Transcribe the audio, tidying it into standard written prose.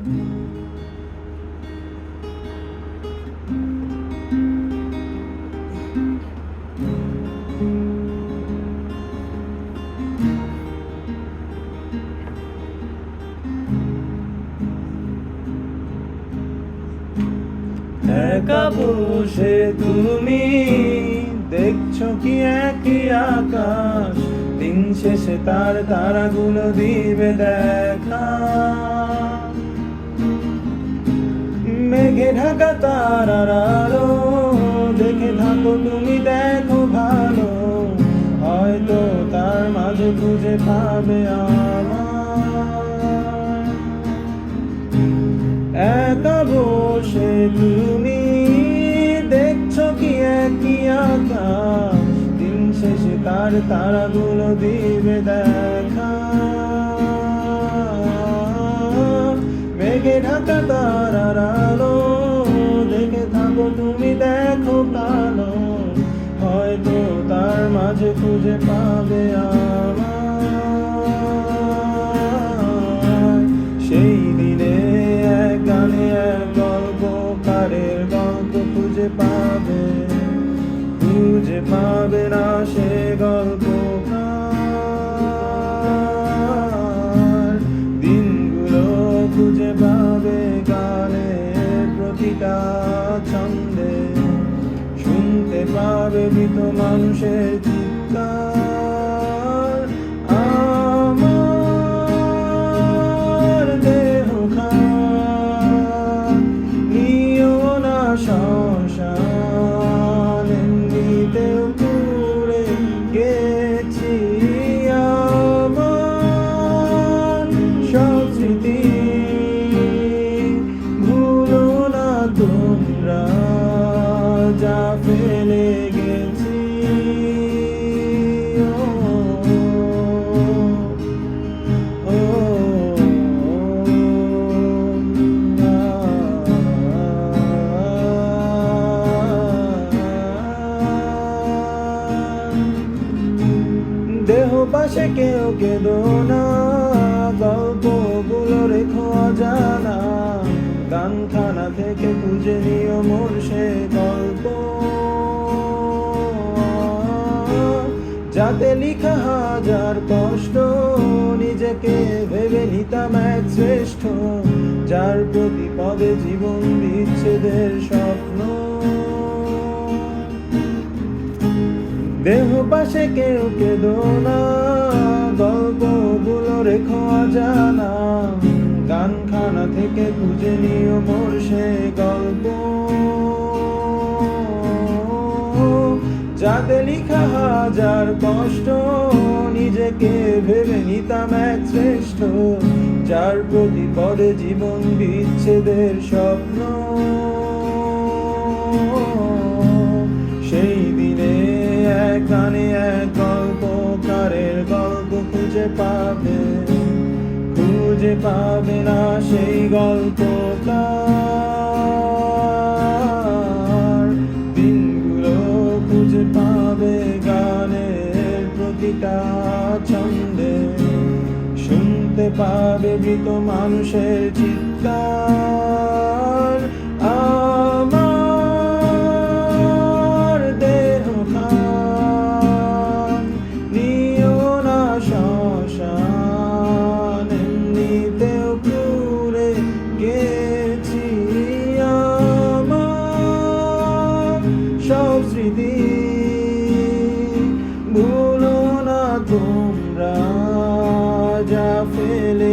একা বসে তুমি দেখছো কি একই আকাশ, দিন শেষে তার তারাগুলো দিবে দেখা। মেঘে ঢাকা তারার আলো দেখে থাকো তুমি, দেখো ভালো, হয়তো তার মাঝে খুঁজে পাবে আমার। একা বসে তুমি দেখছো কি একই আকাশ, দিন শেষে তার তারাগুলো দিবে দেখা। মেঘে ঢাকা তারার আলো দেখে থাকো তুমি, দেখো কালো, হয়তো তার মাঝে খুঁজে পাবে আমায়। সেই দিনে এক গানে এক গল্পকারের গল্প খুঁজে পাবে না সে গল্পকার। দিনগুলো খুঁজে পাবে গানের প্রতিটা ছন্দে, শুনতে পাবে মৃত মানুষের চিৎকার। আমার দেহ খান নিও না শ্মশান, এমনিতেও পুড়ে গেছি আমার সব স্মৃতি। ভুলো না তোমরা যা ফেলে গেছি। দেহ পাশে কেউ কেঁদো না, গল্পগুলো রেখো অজানা, গানখানা থেকে খুঁজে নিও মোর সে গল্প, যাতে লিখা হাজার কষ্ট নিজেকে ভেবে নিতাম এক শ্রেষ্ঠ, যার প্রতি পদে জীবন বিচ্ছেদের স্বপ্ন। দেহ পাশে কেউ কেঁদো না, গল্পগুলো রেখো অজানা, গানখানা থেকে খুঁজে নিও মোর সে গল্প, যাতে লিখা হাজার কষ্ট নিজেকে ভেবে নিতাম এক শ্রেষ্ঠ, যার প্রতি পদে জীবন বিচ্ছেদের স্বপ্ন। সেই দিনে এক গানে এক গল্পকারের গল্প খুঁজে পাবে না সেই গল্পকার। দিনগুলো খুঁজে পাবে গানের প্রতিটা ছন্দে, শুনতে পাবে মৃত মানুষের চিৎকার। আমার দেহ খান নিও না শ্মশান, এমনিতেও পুড়ে গেছি আমার সব স্মৃতি। ভুলো না তোমরা যা ফেলে